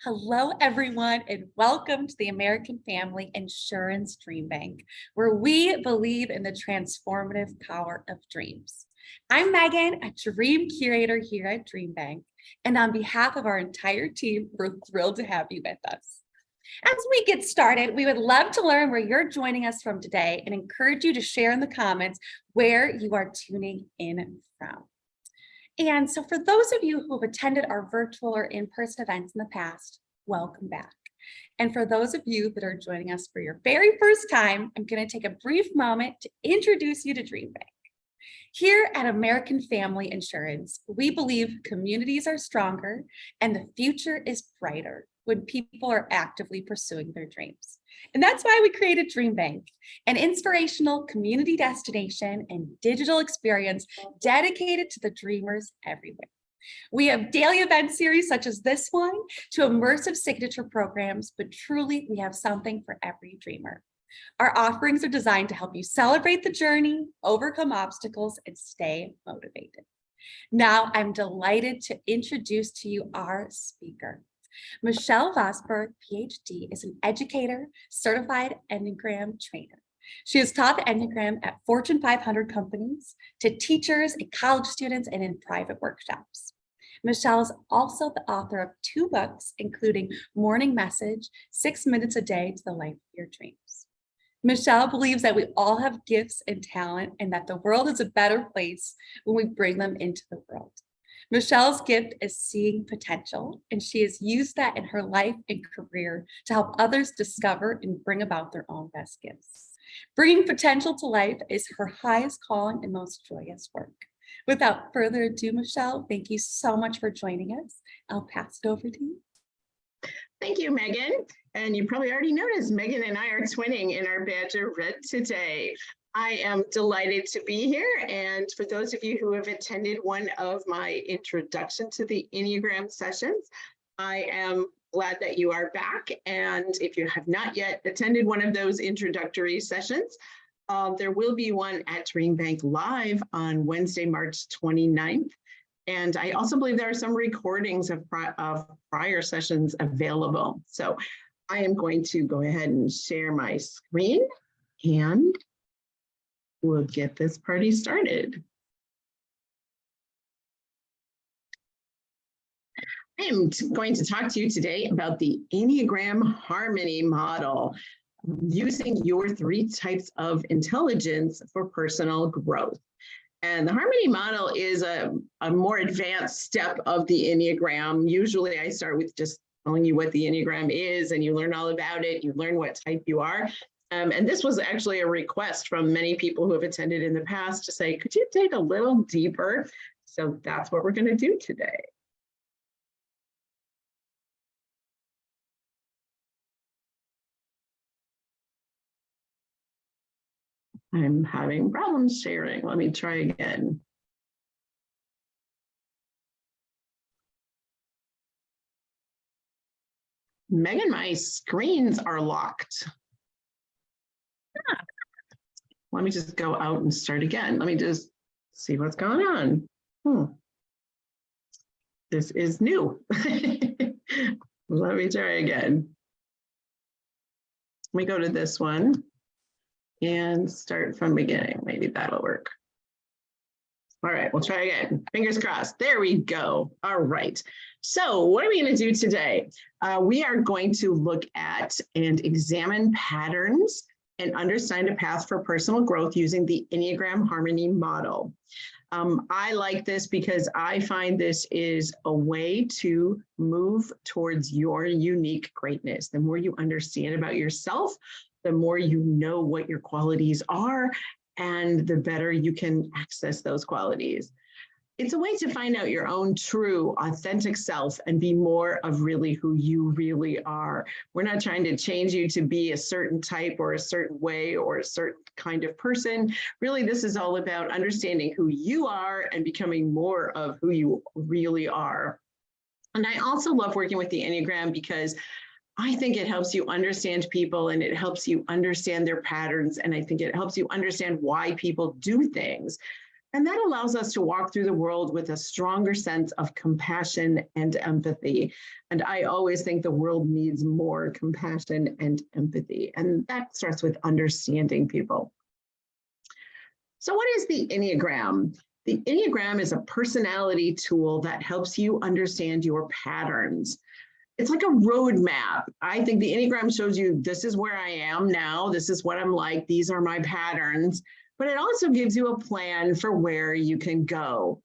Hello, everyone, and welcome to the American Family Insurance DreamBank, where we believe in the transformative power of dreams. I'm Megan, a dream curator here at DreamBank, and on behalf of our entire team, we're thrilled to have you with us. As we get started, we would love to learn where you're joining us from today and encourage you to share in the comments where you are tuning in from. And so for those of you who have attended our virtual or in-person events in the past, welcome back. And for those of you that are joining us for your very first time, I'm going to take a brief moment to introduce you to DreamBank. Here at American Family Insurance, we believe communities are stronger and the future is brighter when people are actively pursuing their dreams. And that's why we created DreamBank, an inspirational community destination and digital experience dedicated to the dreamers everywhere. We have daily event series such as this one to immersive signature programs, but truly we have something for every dreamer. Our offerings are designed to help you celebrate the journey, overcome obstacles, and stay motivated. Now I'm delighted to introduce to you our speaker. Michele Vosberg, Ph.D., is an educator, certified Enneagram Trainer. She has taught the Enneagram at Fortune 500 companies, to teachers and college students, and in private workshops. Michele is also the author of 2 books, including Morning Message, 6 Minutes a Day to the Life of Your Dreams. Michele believes that we all have gifts and talent and that the world is a better place when we bring them into the world. Michele's gift is seeing potential, and she has used that in her life and career to help others discover and bring about their own best gifts. Bringing potential to life is her highest calling and most joyous work. Without further ado, Michele, thank you so much for joining us. I'll pass it over to you. Thank you, Megan. And you probably already noticed Megan and I are twinning in our Badger Red today. I am delighted to be here. And for those of you who have attended one of my introduction to the Enneagram sessions, I am glad that you are back. And if you have not yet attended one of those introductory sessions, there will be one at DreamBank Live on Wednesday, March 29th. And I also believe there are some recordings of prior sessions available. So I am going to go ahead and share my screen and we'll get this party started. I am going to talk to you today about the Enneagram Harmony model, using your 3 types of intelligence for personal growth. And the Harmony model is a more advanced step of the Enneagram. Usually I start with just telling you what the Enneagram is and you learn all about it, you learn what type you are. And this was actually a request from many people who have attended in the past to say, could you dig a little deeper? So that's what we're going to do today. I'm having problems sharing. Let me try again. Megan, my screens are locked. Let me just go out and start again. Let me just see what's going on. This is new. Let me try again. Let me go to this one and start from beginning. Maybe that'll work. All right, we'll try again. Fingers crossed. There we go. All right. So what are we going to do today? We are going to look at and examine patterns and understand a path for personal growth using the Enneagram Harmony model. I like this because I find this is a way to move towards your unique greatness. The more you understand about yourself, the more you know what your qualities are, and the better you can access those qualities. It's a way to find out your own true, authentic self and be more of really who you really are. We're not trying to change you to be a certain type or a certain way or a certain kind of person. Really, this is all about understanding who you are and becoming more of who you really are. And I also love working with the Enneagram because I think it helps you understand people and it helps you understand their patterns. And I think it helps you understand why people do things. And that allows us to walk through the world with a stronger sense of compassion and empathy. And I always think the world needs more compassion and empathy. And that starts with understanding people. So what is the Enneagram? The Enneagram is a personality tool that helps you understand your patterns. It's like a roadmap. I think the Enneagram shows you, this is where I am now. This is what I'm like. These are my patterns. But it also gives you a plan for where you can go.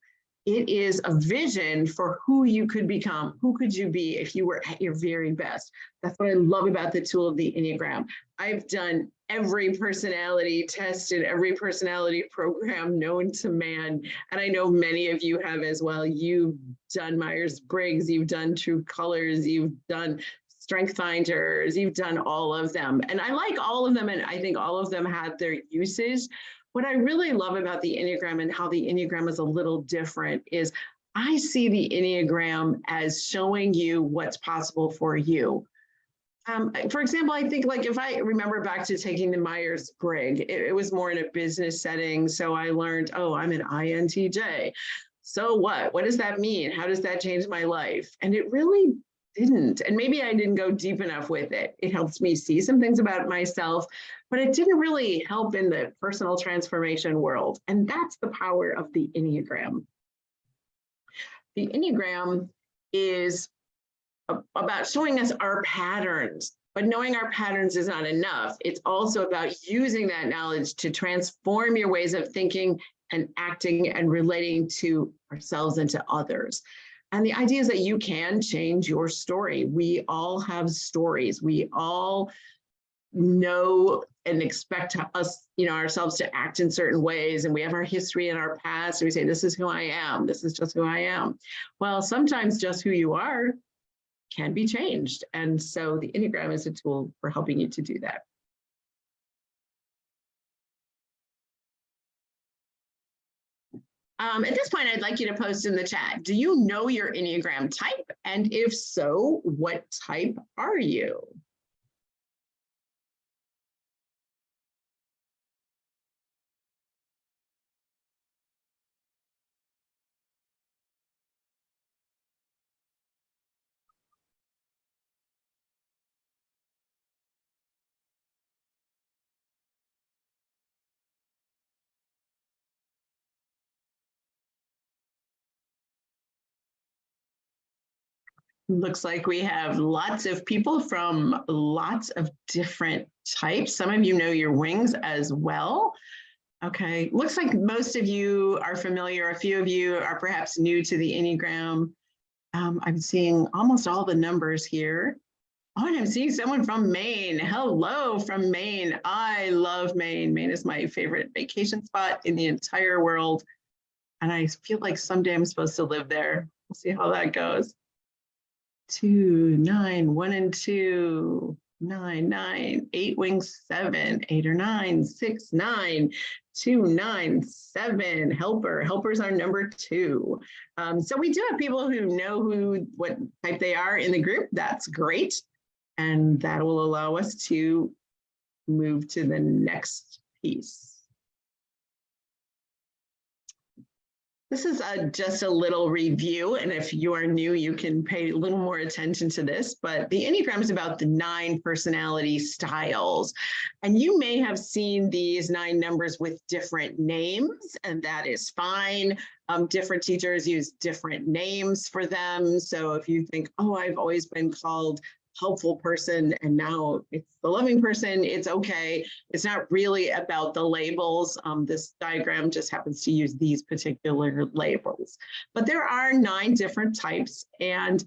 It is a vision for who you could become. Who could you be if you were at your very best? That's what I love about the tool of the Enneagram. I've done every personality test and every personality program known to man. And I know many of you have as well. You've done Myers-Briggs, you've done True Colors, you've done Strength Finders, you've done all of them. And I like all of them, and I think all of them have their uses. What I really love about the Enneagram and how the Enneagram is a little different is I see the Enneagram as showing you what's possible for you. For example, I think like if I remember back to taking the Myers-Briggs, it was more in a business setting. So I learned, oh, I'm an INTJ. So what? What does that mean? How does that change my life? And it really didn't. And maybe I didn't go deep enough with it. It helps me see some things about myself, but it didn't really help in the personal transformation world. And that's the power of the Enneagram. The Enneagram is about showing us our patterns, but knowing our patterns is not enough. It's also about using that knowledge to transform your ways of thinking and acting and relating to ourselves and to others. And the idea is that you can change your story. We all have stories. We all know and expect us, ourselves to act in certain ways. And we have our history and our past. And we say, this is who I am. This is just who I am. Well, sometimes just who you are can be changed. And so the Enneagram is a tool for helping you to do that. At this point, I'd like you to post in the chat, do you know your Enneagram type? And if so, what type are you? Looks like we have lots of people from lots of different types. Some of you know your wings as well. Okay, looks like most of you are familiar. A few of you are perhaps new to the Enneagram. I'm seeing almost all the numbers here. Oh, and I'm seeing someone from Maine. Hello from Maine. I love Maine. Maine is my favorite vacation spot in the entire world. And I feel like someday I'm supposed to live there. We'll see how that goes. 2, 9, 1 and 2, 9, 9, 8 wings, 7, 8 or 9, 6, 9, 2, 9, 7. Helpers are number 2. So we do have people who know what type they are in the group. That's great. And that will allow us to move to the next piece. This is just a little review, and if you are new, you can pay a little more attention to this, but the Enneagram is about the 9 personality styles. And you may have seen these 9 numbers with different names, and that is fine. Different teachers use different names for them. So if you think, oh, I've always been called helpful person and now it's the loving person, it's okay. It's not really about the labels. This diagram just happens to use these particular labels. But there are 9 different types, and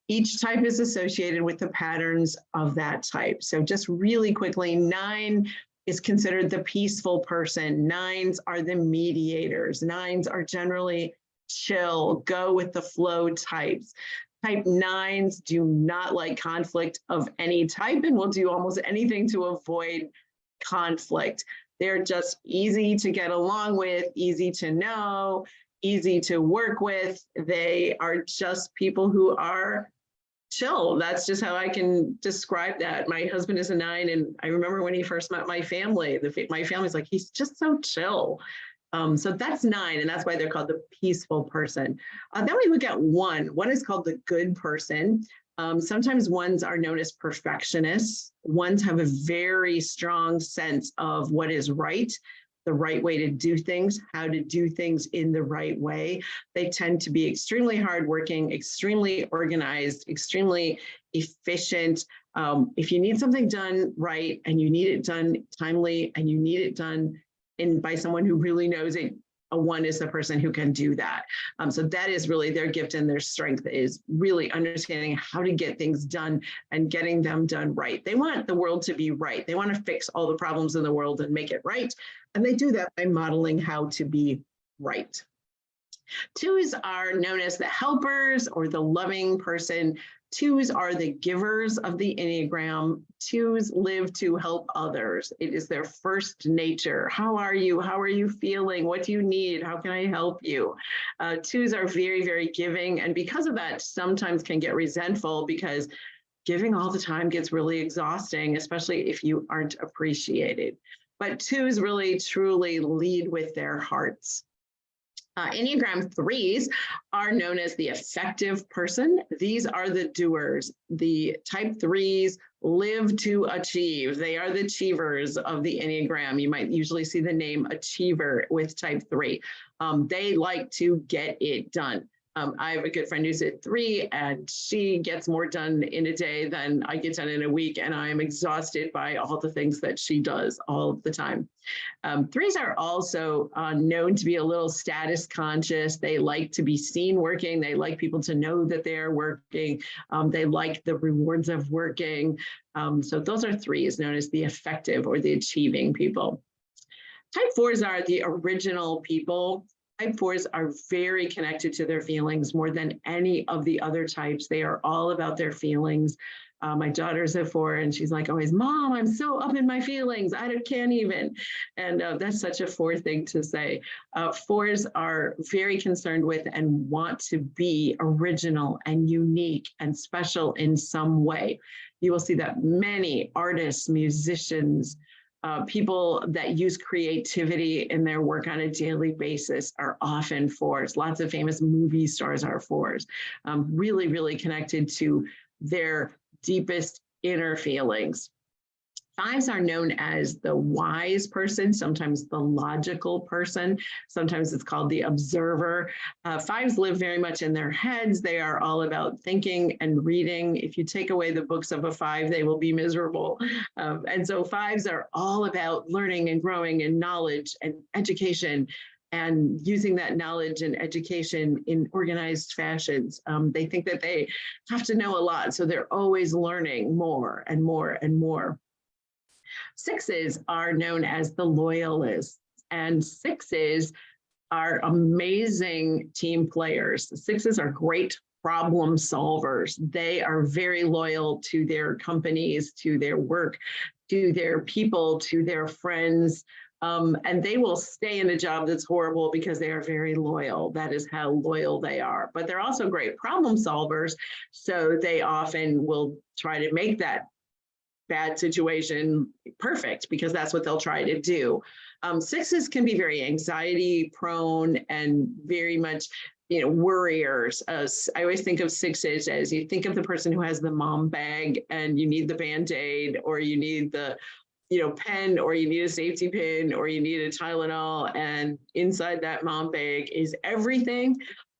each type is associated with the patterns of that type. So just really quickly, 9 is considered the peaceful person. 9s are the mediators. 9s are generally chill, go with the flow types. Type 9s do not like conflict of any type and will do almost anything to avoid conflict. They're just easy to get along with, easy to know, easy to work with. They are just people who are chill. That's just how I can describe that. My husband is a 9, and I remember when he first met my family, my family's like, he's just so chill. So that's 9, and that's why they're called the peaceful person. Then we look at 1. 1 is called the good person. Sometimes 1s are known as perfectionists. 1s have a very strong sense of what is right, the right way to do things, how to do things in the right way. They tend to be extremely hardworking, extremely organized, extremely efficient. If you need something done right, and you need it done timely, and you need it done by someone who really knows it, a 1 is the person who can do that. So that is really their gift, and their strength is really understanding how to get things done and getting them done right. They want the world to be right. They want to fix all the problems in the world and make it right. And they do that by modeling how to be right. 2s are known as the helpers or the loving person. 2s are the givers of the Enneagram. 2s live to help others. It is their first nature. How are you? How are you feeling? What do you need? How can I help you? 2s are very, very giving. And because of that, sometimes can get resentful, because giving all the time gets really exhausting, especially if you aren't appreciated. But 2s really, truly lead with their hearts. Enneagram 3s are known as the effective person. These are the doers. The type 3s live to achieve. They are the achievers of the Enneagram. You might usually see the name achiever with type 3. They like to get it done. I have a good friend who's at 3, and she gets more done in a day than I get done in a week. And I'm exhausted by all the things that she does all of the time. 3s are also known to be a little status conscious. They like to be seen working. They like people to know that they are working. They like the rewards of working. So those are 3s, known as the effective or the achieving people. Type 4s are the original people. Type 4s are very connected to their feelings more than any of the other types. They are all about their feelings. My daughter's a 4, and she's like always, Mom, I'm so up in my feelings. I can't even. And that's such a 4 thing to say. 4s are very concerned with and want to be original and unique and special in some way. You will see that many artists, musicians, people that use creativity in their work on a daily basis are often 4s. Lots of famous movie stars are 4s. Really, really connected to their deepest inner feelings. 5s are known as the wise person, sometimes the logical person. Sometimes it's called the observer. 5s live very much in their heads. They are all about thinking and reading. If you take away the books of a 5, they will be miserable. And so 5s are all about learning and growing and knowledge and education, and using that knowledge and education in organized fashions. They think that they have to know a lot, so they're always learning more and more and more. 6s are known as the loyalists, and 6s are amazing team players. 6s are great problem solvers. They are very loyal to their companies, to their work, to their people, to their friends. And they will stay in a job that's horrible because they are very loyal. That is how loyal they are. But they're also great problem solvers. So they often will try to make that bad situation perfect, because that's what they'll try to do. 6s can be very anxiety prone and very much, worriers. I always think of 6s as, you think of the person who has the mom bag and you need the Band-Aid, or you need the pen, or you need a safety pin, or you need a Tylenol, and inside that mom bag is everything.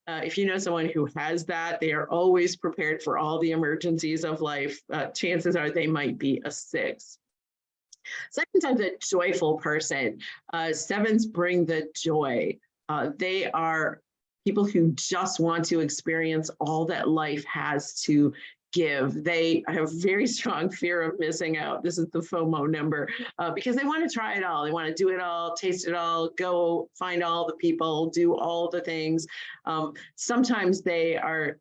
If you know someone who has that, they are always prepared for all the emergencies of life. Chances are they might be a 6. Second type, a joyful person. 7s bring the joy. They are people who just want to experience all that life has to give. They have very strong fear of missing out. This is the FOMO number, because they want to try it all. They want to do it all, taste it all, go find all the people, do all the things. Sometimes they are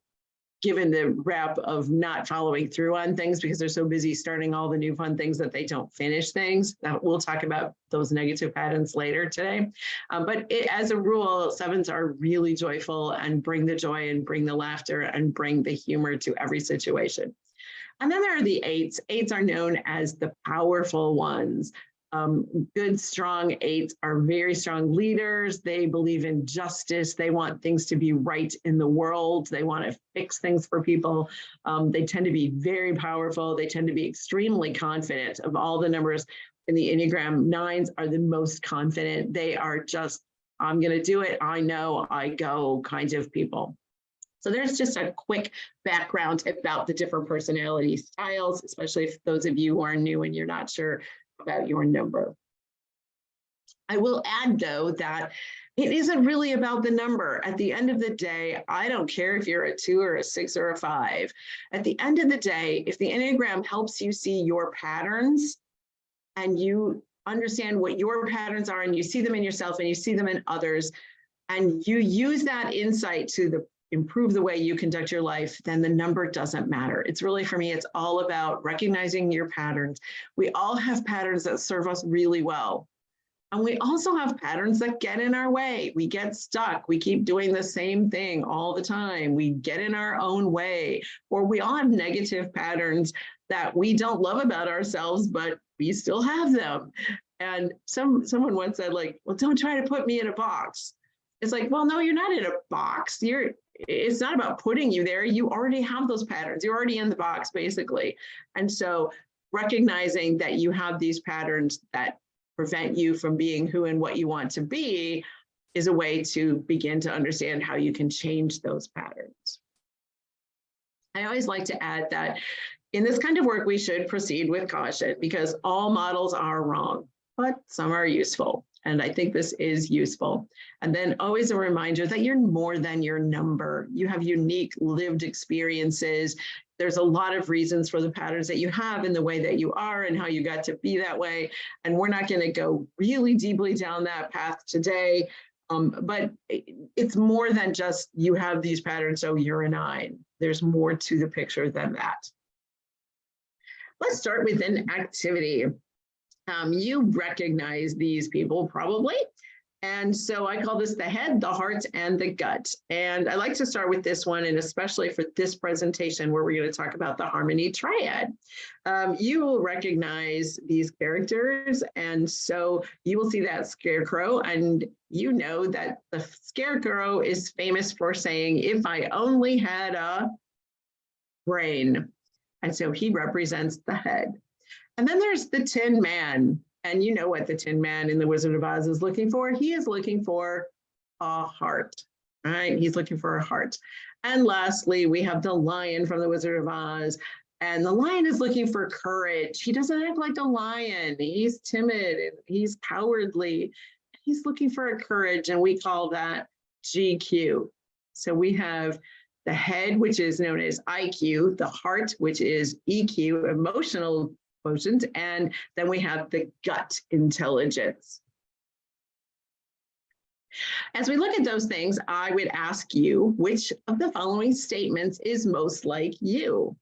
given the rap of not following through on things because they're so busy starting all the new fun things that they don't finish things. We'll talk about those negative patterns later today. But as a rule, 7s are really joyful and bring the joy and bring the laughter and bring the humor to every situation. And then there are the 8s. 8s are known as the powerful ones. Good, strong 8s are very strong leaders. They believe in justice. They want things to be right in the world. They want to fix things for people. They tend to be very powerful. They tend to be extremely confident. Of all the numbers in the Enneagram, 9s are the most confident. They are just, I'm going to do it. I know, I go kinds of people. So there's just a quick background about the different personality styles, especially if those of you who are new and you're not sure about your number. I will add, though, that it isn't really about the number. At the end of the day, I don't care if you're a 2 or a 6 or a 5. At the end of the day, if the Enneagram helps you see your patterns and you understand what your patterns are and you see them in yourself and you see them in others, and you use that insight to improve the way you conduct your life, then the number doesn't matter. It's really, for me, it's all about recognizing your patterns. We all have patterns that serve us really well. And we also have patterns that get in our way. We get stuck. We keep doing the same thing all the time. We get in our own way, or we all have negative patterns that we don't love about ourselves, but we still have them. And someone once said, like, well, don't try to put me in a box. It's like, well, no, you're not in a box. It's not about putting you there. You already have those patterns. You're already in the box, basically. And so recognizing that you have these patterns that prevent you from being who and what you want to be is a way to begin to understand how you can change those patterns. I always like to add that in this kind of work, we should proceed with caution because all models are wrong, but some are useful. And I think this is useful. And then always a reminder that you're more than your number. You have unique lived experiences. There's a lot of reasons for the patterns that you have in the way that you are and how you got to be that way. And we're not going to go really deeply down that path today. But it's more than just you have these patterns, so you're a 9. There's more to the picture than that. Let's start with an activity. You recognize these people probably. And so I call this the head, the heart, and the gut. And I like to start with this one, and especially for this presentation where we're going to talk about the Harmony Triad. You will recognize these characters, and so you will see that scarecrow, and you know that the scarecrow is famous for saying, if I only had a brain. And so he represents the head. And then there's the Tin Man. And you know what the Tin Man in the Wizard of Oz is looking for? He is looking for a heart, right? He's looking for a heart. And lastly, we have the lion from the Wizard of Oz. And the lion is looking for courage. He doesn't act like a lion. He's timid and he's cowardly. He's looking for a courage, and we call that GQ. So we have the head, which is known as IQ, the heart, which is EQ, emotional quotient, and then we have the gut intelligence. As we look at those things, I would ask you, which of the following statements is most like you?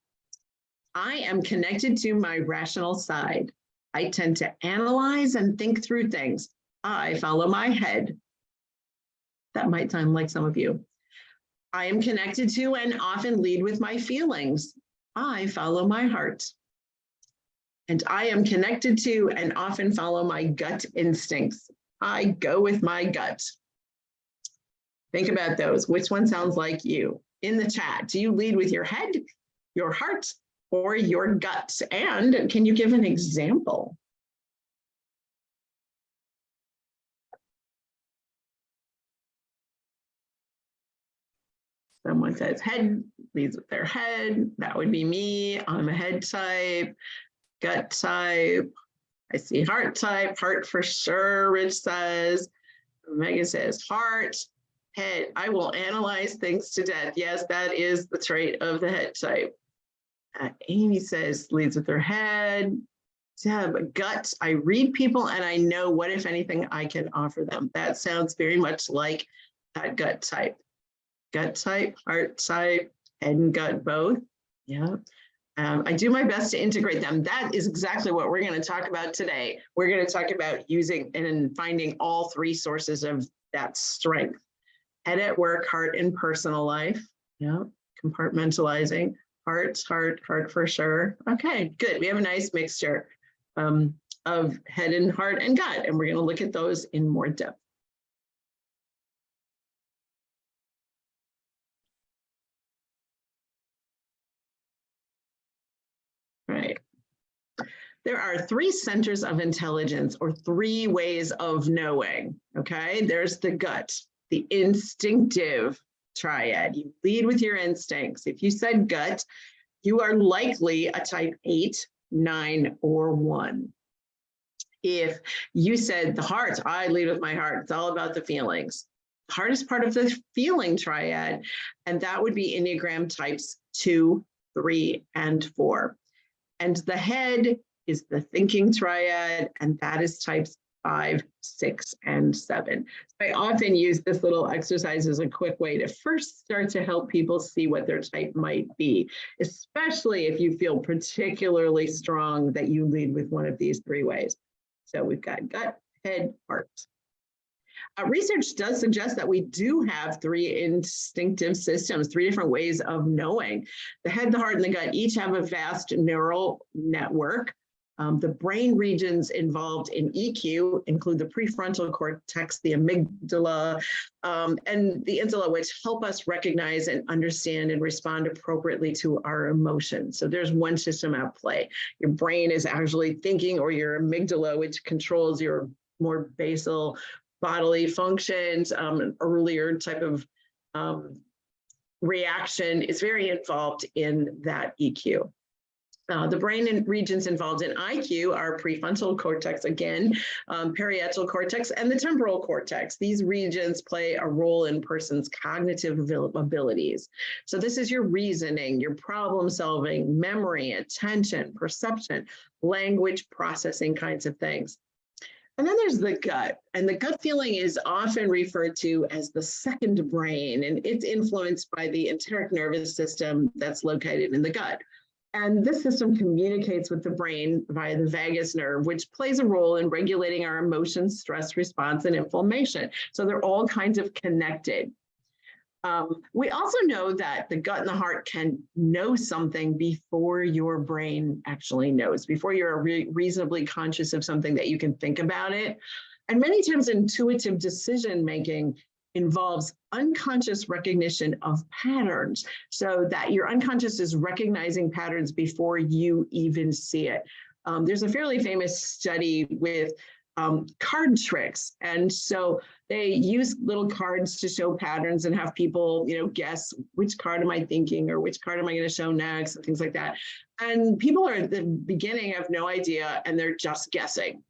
I am connected to my rational side. I tend to analyze and think through things. I follow my head. That might sound like some of you. I am connected to and often lead with my feelings. I follow my heart. And I am connected to and often follow my gut instincts. I go with my gut. Think about those. Which one sounds like you? In the chat, do you lead with your head, your heart, or your gut? And can you give an example? Someone says head, leads with their head. That would be me. I'm a head type. Gut type. I see heart type. Heart for sure, Rich says. Megan says heart, head. I will analyze things to death. Yes, that is the trait of the head type. Amy says leads with her head. Deb, gut. I read people and I know what, if anything, I can offer them. That sounds very much like that gut type. Gut type, heart type, head and gut both. Yeah. I do my best to integrate them. That is exactly what we're going to talk about today. We're going to talk about using and finding all 3 sources of that strength. Head at work, heart in personal life. Yeah. Compartmentalizing. Heart for sure. Okay, good. We have a nice mixture. of head and heart and gut, and we're going to look at those in more depth. Right. There are 3 centers of intelligence, or 3 ways of knowing, okay? There's the gut, the instinctive triad. You lead with your instincts. If you said gut, you are likely a type 8, 9, or 1. If you said the heart, I lead with my heart. It's all about the feelings. The heart is part of the feeling triad, and that would be Enneagram types 2, 3, and 4. And the head is the thinking triad, and that is types 5, 6, and 7. So I often use this little exercise as a quick way to first start to help people see what their type might be, especially if you feel particularly strong that you lead with one of these 3 ways. So we've got gut, head, heart. Research does suggest that we do have 3 instinctive systems, 3 different ways of knowing. The head, the heart, and the gut each have a vast neural network. The brain regions involved in EQ include the prefrontal cortex, the amygdala, and the insula, which help us recognize and understand and respond appropriately to our emotions. So there's one system at play. Your brain is actually thinking, or your amygdala, which controls your more basal bodily functions, an earlier type of reaction is very involved in that EQ. The brain regions involved in IQ are prefrontal cortex, again, parietal cortex, and the temporal cortex. These regions play a role in a person's cognitive abilities. So this is your reasoning, your problem solving, memory, attention, perception, language processing kinds of things. And then there's the gut, and the gut feeling is often referred to as the second brain, and it's influenced by the enteric nervous system that's located in the gut. And this system communicates with the brain via the vagus nerve, which plays a role in regulating our emotions, stress response, and inflammation. So they're all kinds of connected. We also know that the gut and the heart can know something before your brain actually knows, before you're reasonably conscious of something that you can think about it. And many times intuitive decision-making involves unconscious recognition of patterns, so that your unconscious is recognizing patterns before you even see it. There's a fairly famous study with card tricks. And so they use little cards to show patterns and have people, guess which card am I thinking, or which card am I going to show next, and things like that. And people are at the beginning have no idea, and they're just guessing.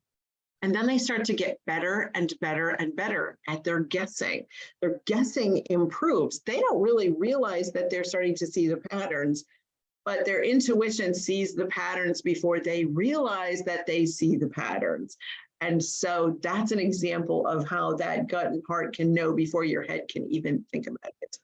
And then they start to get better and better and better at their guessing. Their guessing improves. They don't really realize that they're starting to see the patterns, but their intuition sees the patterns before they realize that they see the patterns. And so that's an example of how that gut and heart can know before your head can even think about it.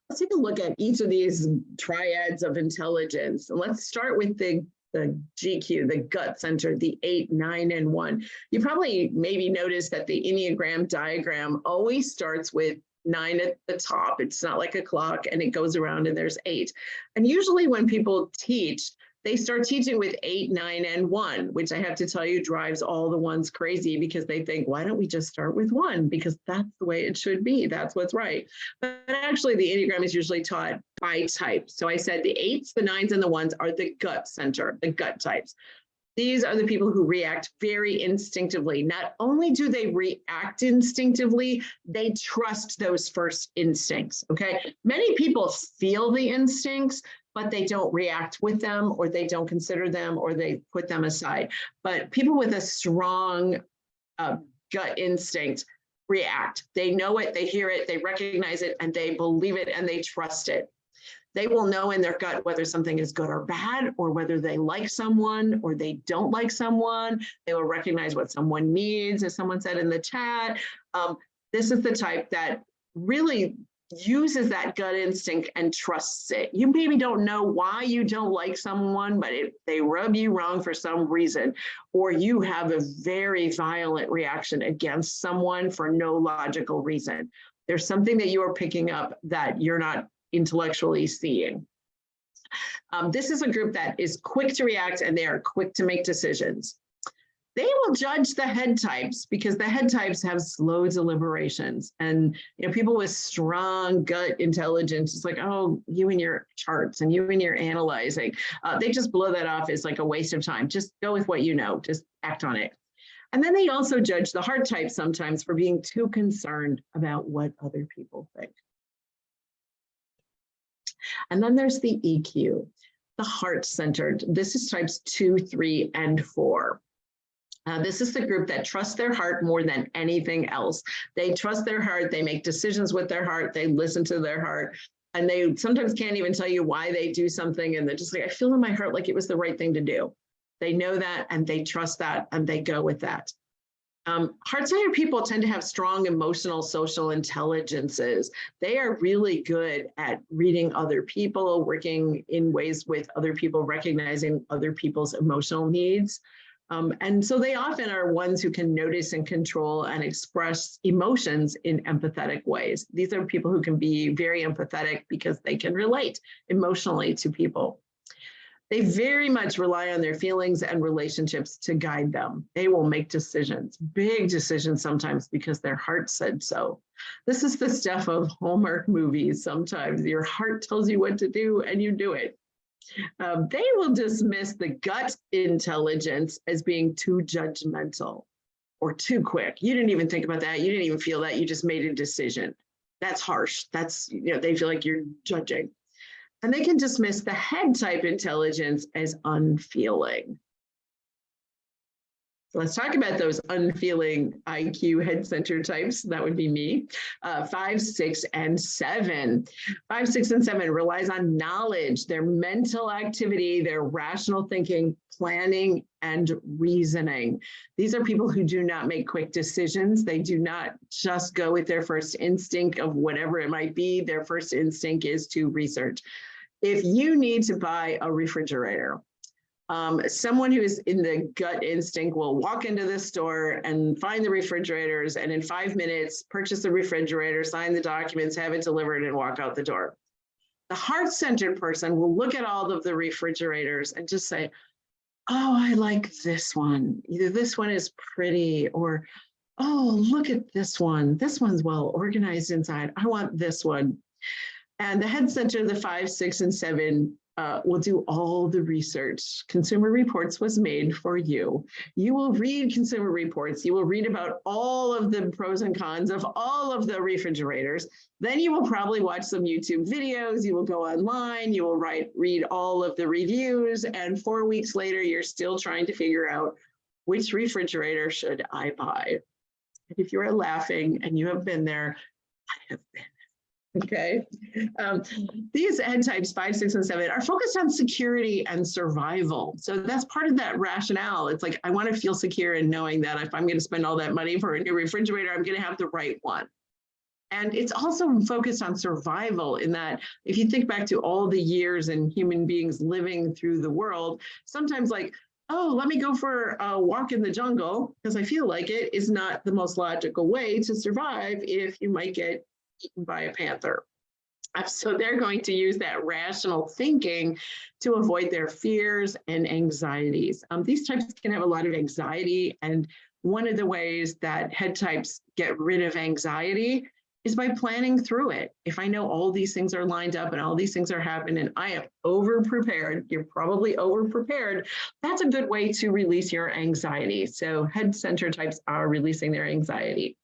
Let's take a look at each of these triads of intelligence. And let's start with the GQ, the gut center, the 8, 9, and 1. You probably maybe noticed that the Enneagram diagram always starts with 9 at the top. It's not like a clock, and it goes around and there's 8. And usually when people teach, they start teaching with 8, 9, and 1, which I have to tell you drives all the ones crazy, because they think, why don't we just start with 1? Because that's the way it should be. That's what's right. But actually, the Enneagram is usually taught by type. So I said the 8s, the 9s, and the 1s are the gut center, the gut types. These are the people who react very instinctively. Not only do they react instinctively, they trust those first instincts, okay? Many people feel the instincts, but they don't react with them, or they don't consider them, or they put them aside. But people with a strong gut instinct react. They know it, they hear it, they recognize it, and they believe it, and they trust it. They will know in their gut whether something is good or bad, or whether they like someone or they don't like someone. They will recognize what someone needs, as someone said in the chat. This is the type that really uses that gut instinct and trusts it. You maybe don't know why you don't like someone, but they rub you wrong for some reason, or you have a very violent reaction against someone for no logical reason. There's something that you are picking up that you're not intellectually seeing. This is a group that is quick to react and they are quick to make decisions. They will judge the head types because the head types have slow deliberations. And people with strong gut intelligence, it's like, oh, you and your charts and you and your analyzing, they just blow that off as like a waste of time. Just go with what you know, just act on it. And then they also judge the heart type sometimes for being too concerned about what other people think. And then there's the EQ, the heart-centered. This is types 2, 3, and 4. This is the group that trusts their heart more than anything else. They trust their heart. They make decisions with their heart. They listen to their heart. And they sometimes can't even tell you why they do something. And they're just like, I feel in my heart like it was the right thing to do. They know that and they trust that and they go with that. Heart-centered people tend to have strong emotional social intelligences. They are really good at reading other people, working in ways with other people, recognizing other people's emotional needs. And so they often are ones who can notice and control and express emotions in empathetic ways. These are people who can be very empathetic because they can relate emotionally to people. They very much rely on their feelings and relationships to guide them. They will make decisions, big decisions sometimes because their heart said so. This is the stuff of Hallmark movies sometimes. Your heart tells you what to do and you do it. They will dismiss the gut intelligence as being too judgmental or too quick. You didn't even think about that. You didn't even feel that. You just made a decision. That's harsh. That's, they feel like you're judging. And they can dismiss the head type intelligence as unfeeling. So let's talk about those unfeeling IQ head center types. That would be me. 5, 6, and 7. 5, 6, and 7 relies on knowledge, their mental activity, their rational thinking, planning, and reasoning. These are people who do not make quick decisions. They do not just go with their first instinct of whatever it might be. Their first instinct is to research. If you need to buy a refrigerator, someone who is in the gut instinct will walk into the store and find the refrigerators and in 5 minutes purchase the refrigerator, sign the documents, have it delivered, and walk out the door. The heart-centered person will look at all of the refrigerators and just say, oh, I like this one. Either this one is pretty or, oh, look at this one. This one's well organized inside. I want this one. And the head center, the 5, 6, and 7 will do all the research. Consumer Reports was made for you. You will read Consumer Reports. You will read about all of the pros and cons of all of the refrigerators. Then you will probably watch some YouTube videos. You will go online. You will read all of the reviews. And 4 weeks later, you're still trying to figure out which refrigerator should I buy. And if you are laughing and you have been there, I have been. Okay. These head types 5, 6, and 7 are focused on security and survival. So that's part of that rationale. It's like, I want to feel secure in knowing that if I'm going to spend all that money for a new refrigerator, I'm going to have the right one. And it's also focused on survival in that if you think back to all the years and human beings living through the world, sometimes like, oh, let me go for a walk in the jungle because I feel like it is not the most logical way to survive if you might get eaten by a panther. So they're going to use that rational thinking to avoid their fears and anxieties. These types can have a lot of anxiety. And one of the ways that head types get rid of anxiety is by planning through it. If I know all these things are lined up and all these things are happening and I am over-prepared, you're probably over-prepared, that's a good way to release your anxiety. So head center types are releasing their anxiety.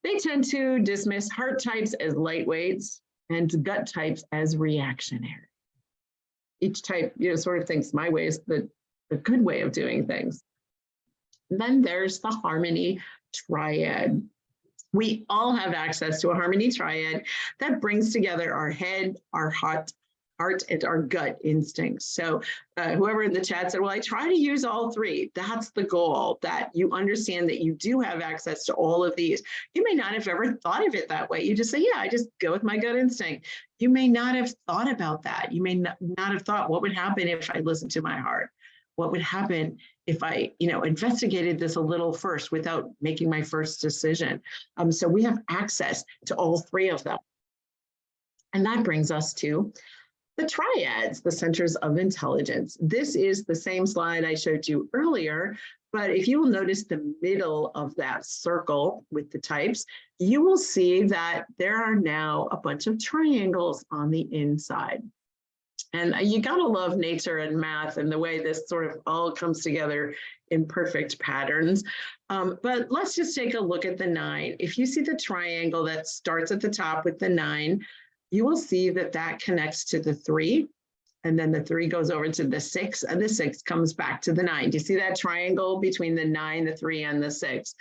They tend to dismiss heart types as lightweights and gut types as reactionary. Each type, sort of thinks my way is the good way of doing things. And then there's the Harmony Triad. We all have access to a Harmony Triad that brings together our head, our heart, and our gut instincts. So whoever in the chat said, well, I try to use all three. That's the goal, that you understand that you do have access to all of these. You may not have ever thought of it that way. You just say, yeah, I just go with my gut instinct. You may not have thought about that. You may not have thought, what would happen if I listened to my heart? What would happen if I, investigated this a little first without making my first decision? So we have access to all three of them. And that brings us to the triads, the centers of intelligence. This is the same slide I showed you earlier, but if you will notice the middle of that circle with the types, you will see that there are now a bunch of triangles on the inside. And you gotta love nature and math and the way this sort of all comes together in perfect patterns. But let's just take a look at the 9. If you see the triangle that starts at the top with the 9, you will see that that connects to the 3, and then the 3 goes over to the 6, and the 6 comes back to the 9. Do you see that triangle between the 9, the 3, and the 6?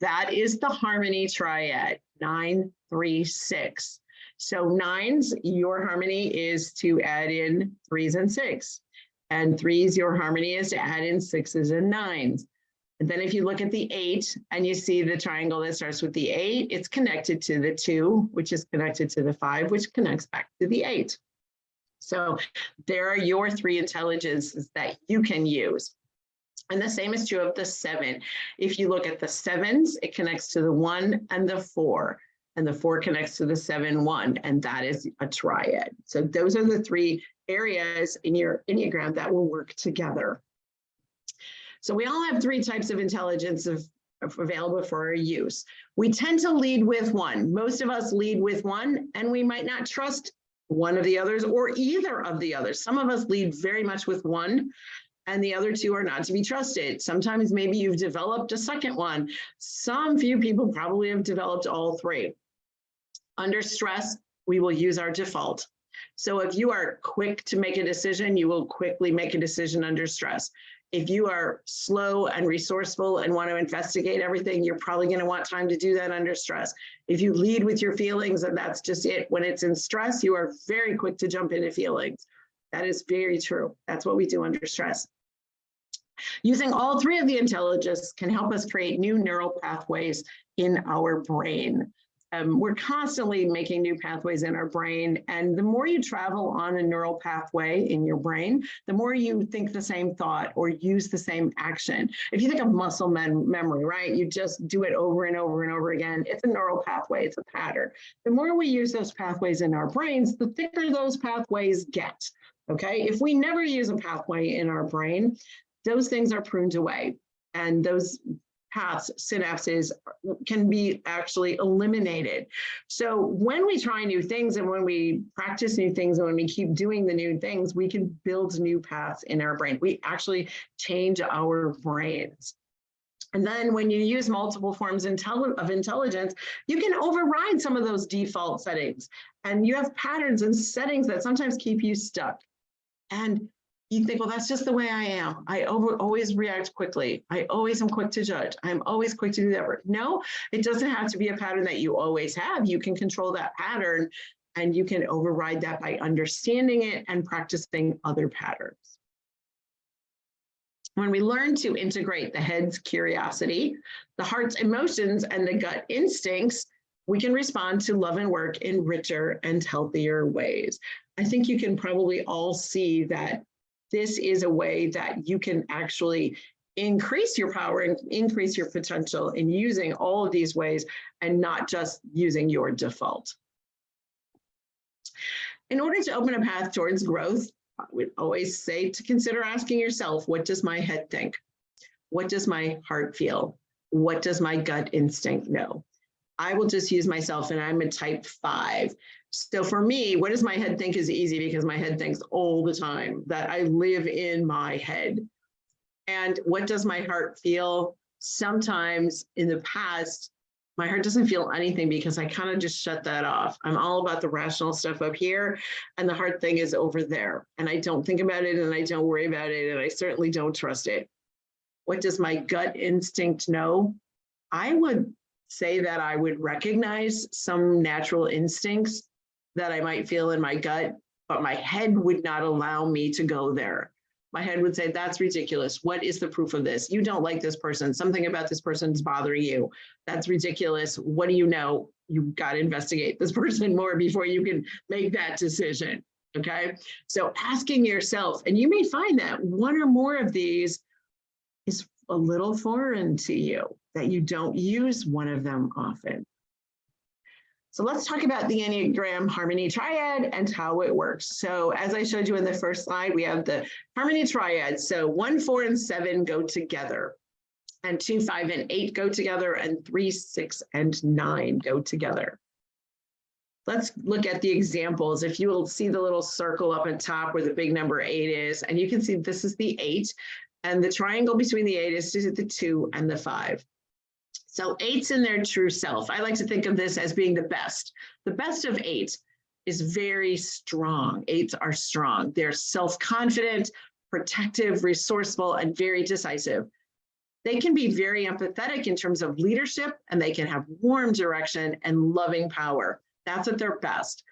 That is the harmony triad, 9, 3, 6. So 9s, your harmony is to add in 3s and 6. And 3s, your harmony is to add in 6s and 9s. And then if you look at the 8 and you see the triangle that starts with the 8, it's connected to the 2, which is connected to the 5, which connects back to the 8. So there are your 3 intelligences that you can use. And the same is true of the 7. If you look at the 7s, it connects to the 1 and the 4. And the 4 connects to the 7, 1, and that is a triad. So those are the 3 areas in your Enneagram that will work together. So we all have 3 types of intelligence available for our use. We tend to lead with 1. Most of us lead with 1, and we might not trust one of the others or either of the others. Some of us lead very much with 1, and the other 2 are not to be trusted. Sometimes maybe you've developed a second one. Some few people probably have developed all 3. Under stress, we will use our default. So if you are quick to make a decision, you will quickly make a decision under stress. If you are slow and resourceful and want to investigate everything, you're probably going to want time to do that under stress. If you lead with your feelings and that's just it, when it's in stress, you are very quick to jump into feelings. That is very true. That's what we do under stress. Using all 3 of the intelligences can help us create new neural pathways in our brain. We're constantly making new pathways in our brain, and the more you travel on a neural pathway in your brain, the more you think the same thought or use the same action. If you think of muscle memory, right? You just do it over and over and over again. It's a neural pathway, it's a pattern. The more we use those pathways in our brains, the thicker those pathways get, okay? If we never use a pathway in our brain, those things are pruned away, and those paths, synapses, can be actually eliminated. So when we try new things and when we practice new things and when we keep doing the new things, we can build new paths in our brain. We actually change our brains. And then when you use multiple forms of intelligence, you can override some of those default settings. And you have patterns and settings that sometimes keep you stuck. And you think, well, that's just the way I am. I always react quickly. I always am quick to judge. I'm always quick to do that work. No, it doesn't have to be a pattern that you always have. You can control that pattern, and you can override that by understanding it and practicing other patterns. When we learn to integrate the head's curiosity, the heart's emotions, and the gut instincts, we can respond to love and work in richer and healthier ways. I think you can probably all see that this is a way that you can actually increase your power and increase your potential in using all of these ways and not just using your default. In order to open a path towards growth, I would always say to consider asking yourself, what does my head think? What does my heart feel? What does my gut instinct know? I will just use myself, and I'm a type 5. So for me, what does my head think is easy because my head thinks all the time, that I live in my head. And what does my heart feel? Sometimes in the past, my heart doesn't feel anything because I kind of just shut that off. I'm all about the rational stuff up here, and the heart thing is over there. And I don't think about it, and I don't worry about it, and I certainly don't trust it. What does my gut instinct know? I would say that I would recognize some natural instincts that I might feel in my gut, but my head would not allow me to go there. My head would say, that's ridiculous. What is the proof of this? You don't like this person. Something about this person is bothering you. That's ridiculous. What do you know? You've got to investigate this person more before you can make that decision, okay? So asking yourself, and you may find that one or more of these is a little foreign to you, that you don't use one of them often. So let's talk about the Enneagram Harmony Triad and how it works. So as I showed you in the first slide, we have the Harmony Triad. So 1, 4, and 7 go together, and 2, 5, and 8 go together, and 3, 6, and 9 go together. Let's look at the examples. If you will see the little circle up at top where the big number 8 is, and you can see this is the 8, and the triangle between the 8 is the 2 and the 5. So 8's in their true self. I like to think of this as being the best. The best of 8 is very strong. 8's are strong. They're self-confident, protective, resourceful, and very decisive. They can be very empathetic in terms of leadership, and they can have warm direction and loving power. That's at their best.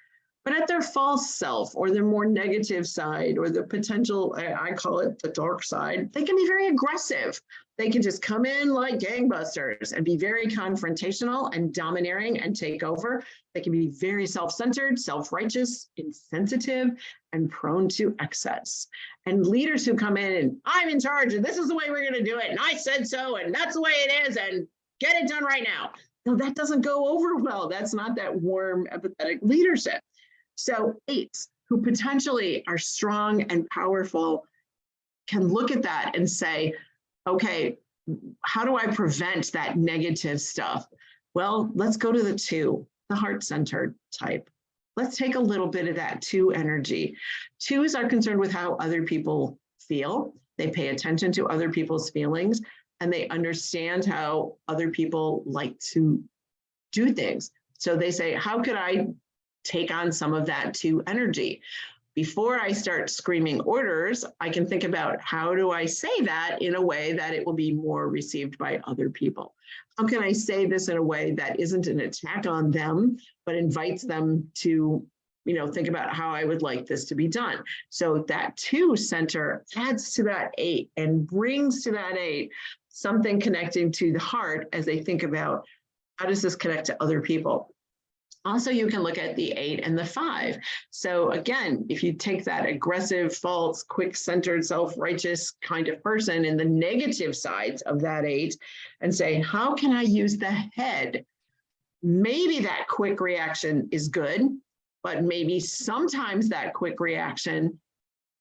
But at their false self, or their more negative side, or the potential, I call it the dark side, they can be very aggressive. They can just come in like gangbusters and be very confrontational and domineering and take over. They can be very self-centered, self-righteous, insensitive, and prone to excess. And leaders who come in and I'm in charge and this is the way we're going to do it. And I said so, and that's the way it is, and get it done right now. No, that doesn't go over well. That's not that warm, empathetic leadership. So 8s who potentially are strong and powerful can look at that and say, okay, how do I prevent that negative stuff? Well, let's go to the 2, the heart-centered type. Let's take a little bit of that 2 energy. 2s are concerned with how other people feel. They pay attention to other people's feelings, and they understand how other people like to do things. So they say, how could I take on some of that 2 energy? Before I start screaming orders, I can think about how do I say that in a way that it will be more received by other people? How can I say this in a way that isn't an attack on them, but invites them to, think about how I would like this to be done? So that 2 center adds to that 8 and brings to that 8 something connecting to the heart as they think about how does this connect to other people? Also, you can look at the 8 and the 5. So again, if you take that aggressive, false, quick-centered, self-righteous kind of person in the negative sides of that 8 and say, how can I use the head? Maybe that quick reaction is good, but maybe sometimes that quick reaction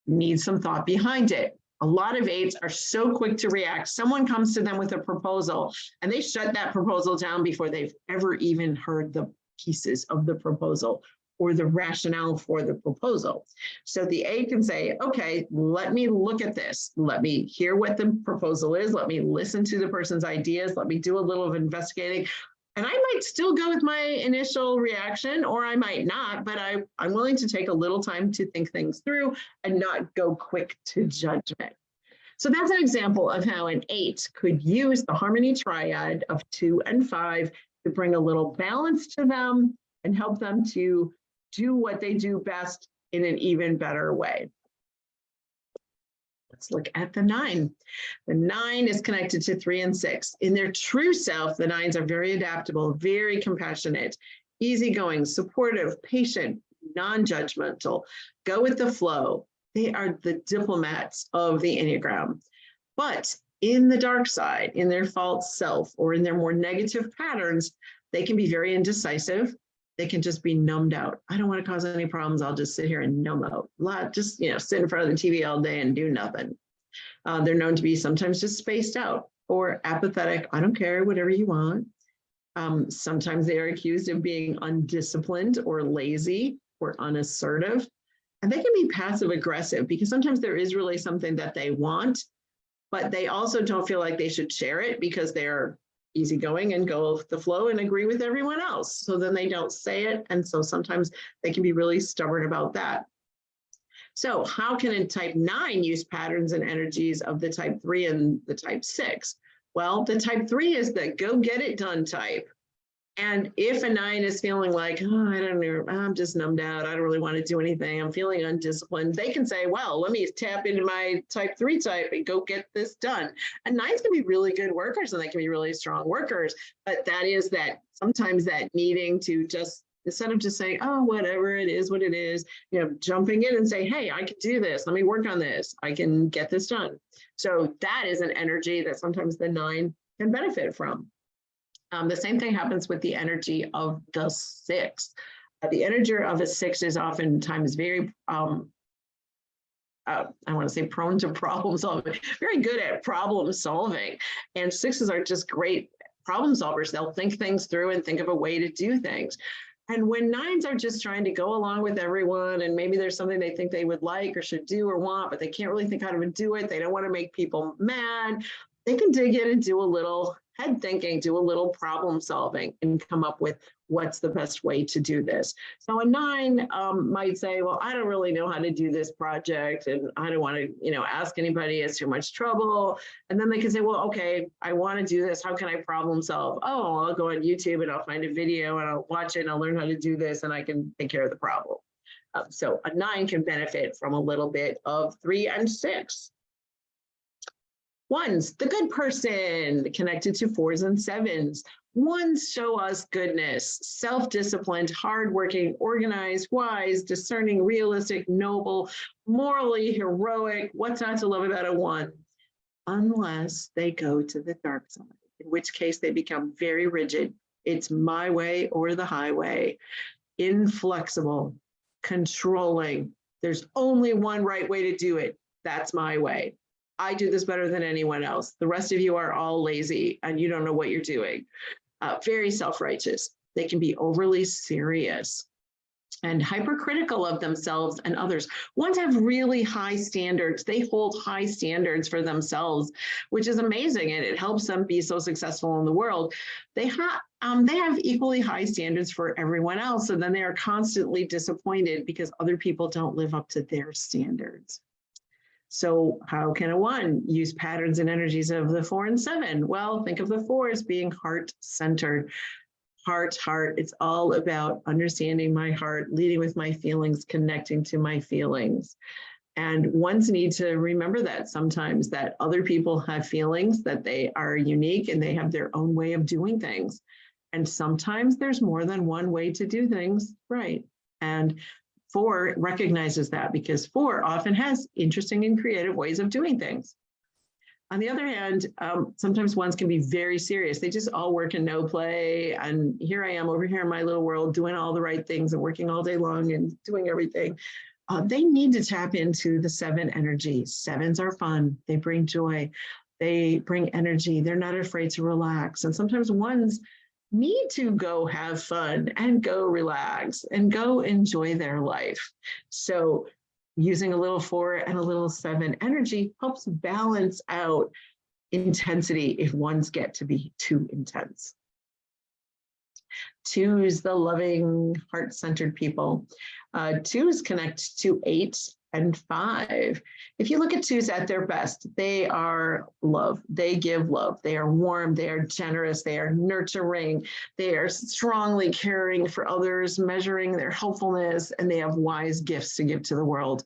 needs some thought behind it. A lot of 8s are so quick to react. Someone comes to them with a proposal and they shut that proposal down before they've ever even heard the pieces of the proposal or the rationale for the proposal. So the 8 can say, okay, let me look at this. Let me hear what the proposal is. Let me listen to the person's ideas. Let me do a little of investigating. And I might still go with my initial reaction, or I might not, but I'm willing to take a little time to think things through and not go quick to judgment. So that's an example of how an 8 could use the Harmony Triad of 2 and 5 to bring a little balance to them and help them to do what they do best in an even better way. Let's look at the 9. The 9 is connected to 3 and 6. In their true self, the 9s are very adaptable, very compassionate, easygoing, supportive, patient, non-judgmental, go with the flow. They are the diplomats of the Enneagram. But in the dark side, in their false self, or in their more negative patterns, they can be very indecisive. They can just be numbed out. I don't want to cause any problems. I'll just sit here and numb out. Just sit in front of the TV all day and do nothing. They're known to be sometimes just spaced out or apathetic. I don't care, whatever you want. Sometimes they are accused of being undisciplined or lazy or unassertive. And they can be passive aggressive because sometimes there is really something that they want, but they also don't feel like they should share it because they're easygoing and go with the flow and agree with everyone else. So then they don't say it. And so sometimes they can be really stubborn about that. So how can a type 9 use patterns and energies of the type 3 and the type 6? Well, the type 3 is the go get it done type. And if a 9 is feeling like, oh, I don't know, I'm just numbed out, I don't really want to do anything, I'm feeling undisciplined, they can say, well, let me tap into my type 3 type and go get this done. And 9s can be really good workers and they can be really strong workers, but that is that sometimes that needing to just, instead of just saying, oh, whatever it is, what it is, jumping in and say, hey, I can do this, let me work on this, I can get this done. So that is an energy that sometimes the 9 can benefit from. The same thing happens with the energy of the 6. The energy of a 6 is oftentimes very, I want to say prone to problem solving, very good at problem solving. And 6s are just great problem solvers. They'll think things through and think of a way to do things. And when 9s are just trying to go along with everyone, and maybe there's something they think they would like or should do or want, but they can't really think how to do it. They don't want to make people mad. They can dig in and do a little head thinking, do a little problem solving, and come up with what's the best way to do this. So a 9 might say, well, I don't really know how to do this project, and I don't want to, ask anybody. It's too much trouble. And then they can say, well, okay, I want to do this. How can I problem solve? Oh, I'll go on YouTube and I'll find a video and I'll watch it and I'll learn how to do this and I can take care of the problem. So a 9 can benefit from a little bit of 3 and 6. 1s, the good person, connected to 4s and 7s. 1s show us goodness, self-disciplined, hardworking, organized, wise, discerning, realistic, noble, morally heroic. What's not to love about a 1? Unless they go to the dark side, in which case they become very rigid. It's my way or the highway. Inflexible, controlling. There's only one right way to do it. That's my way. I do this better than anyone else. The rest of you are all lazy and you don't know what you're doing. Very self-righteous. They can be overly serious and hypercritical of themselves and others. 1s have really high standards. They hold high standards for themselves, which is amazing, and it helps them be so successful in the world. They have equally high standards for everyone else, and then they are constantly disappointed because other people don't live up to their standards. So how can a 1 use patterns and energies of the 4 and 7? Well, think of the 4 as being heart-centered. Heart. It's all about understanding my heart, leading with my feelings, connecting to my feelings. And 1s need to remember that sometimes, that other people have feelings, that they are unique and they have their own way of doing things. And sometimes there's more than one way to do things right. And 4 recognizes that, because 4 often has interesting and creative ways of doing things. On the other hand, sometimes 1s can be very serious. They just all work and no play. And here I am over here in my little world doing all the right things and working all day long and doing everything. They need to tap into the 7 energy. 7s are fun. They bring joy. They bring energy. They're not afraid to relax. And sometimes 1s need to go have fun and go relax and go enjoy their life. So using a little 4 and a little 7 energy helps balance out intensity if 1s get to be too intense. 2s, the loving, heart-centered people. 2s connect to 8 and 5. If you look at 2s at their best, they are love. They give love. They are warm. They are generous. They are nurturing. They are strongly caring for others, measuring their helpfulness, and they have wise gifts to give to the world.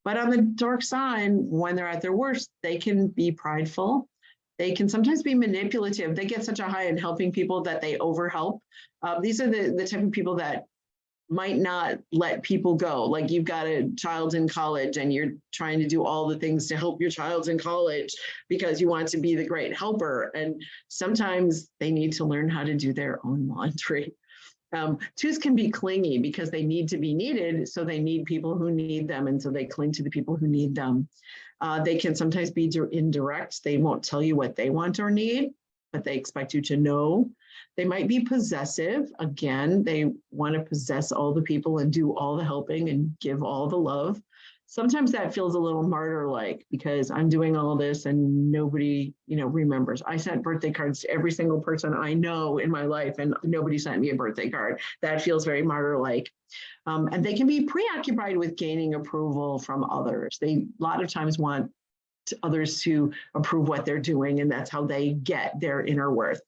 But on the dark side, when they're at their worst, they can be prideful. They can sometimes be manipulative. They get such a high in helping people that they overhelp. These are the type of people that might not let people go. Like, you've got a child in college and you're trying to do all the things to help your child in college because you want to be the great helper. And sometimes they need to learn how to do their own laundry. 2s can be clingy because they need to be needed. So they need people who need them. And so they cling to the people who need them. They can sometimes be indirect. They won't tell you what they want or need, but they expect you to know. They might be possessive. Again, they want to possess all the people and do all the helping and give all the love. Sometimes that feels a little martyr-like because I'm doing all this and nobody, remembers. I sent birthday cards to every single person I know in my life and nobody sent me a birthday card. That feels very martyr-like. And they can be preoccupied with gaining approval from others. They a lot of times want others to approve what they're doing, and that's how they get their inner worth.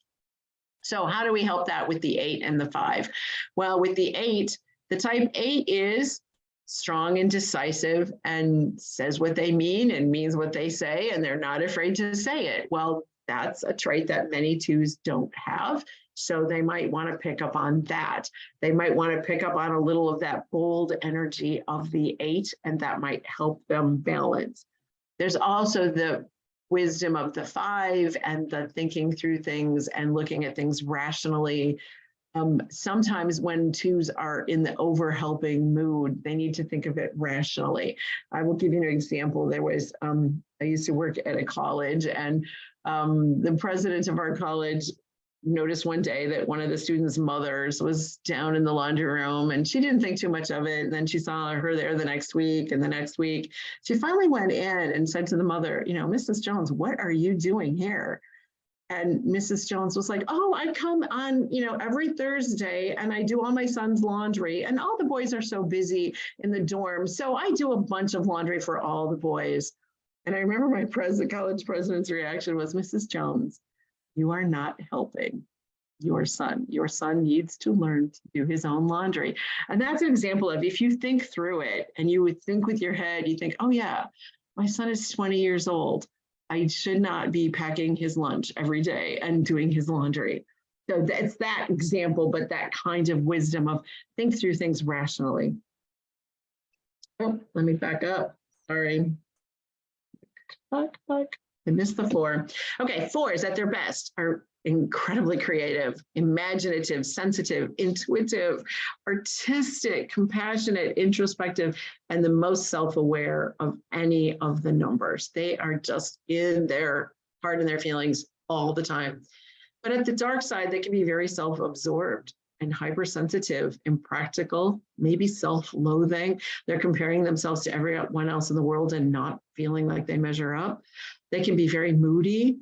So how do we help that with the 8 and the 5? Well, with the 8, the type 8 is strong and decisive and says what they mean and means what they say, and they're not afraid to say it. Well, that's a trait that many 2s don't have. So they might want to pick up on that. They might want to pick up on a little of that bold energy of the 8, and that might help them balance. There's also the wisdom of the five and the thinking through things and looking at things rationally. Sometimes when twos are in the over-helping mood, they need to think of it rationally. I will give you an example. There was, I used to work at a college, and the president of our college noticed one day that one of the students' mothers was down in the laundry room, and she didn't think too much of it. And then she saw her there the next week and the next week. She finally went in and said to the mother, Mrs. Jones, what are you doing here? And Mrs. Jones was like, oh, I come on, every Thursday and I do all my son's laundry, and all the boys are so busy in the dorm. So I do a bunch of laundry for all the boys. And I remember my college president's reaction was, Mrs. Jones, you are not helping your son. Your son needs to learn to do his own laundry. And that's an example of, if you think through it and you would think with your head, you think, oh yeah, my son is 20 years old. I should not be packing his lunch every day and doing his laundry. So it's that example, but that kind of wisdom of think through things rationally. Oh, let me back up. Sorry. I missed the 4. Okay, 4s at their best are incredibly creative, imaginative, sensitive, intuitive, artistic, compassionate, introspective, and the most self-aware of any of the numbers. They are just in their heart and their feelings all the time. But at the dark side, they can be very self-absorbed and hypersensitive, impractical, maybe self-loathing. They're comparing themselves to everyone else in the world and not feeling like they measure up. They can be very moody,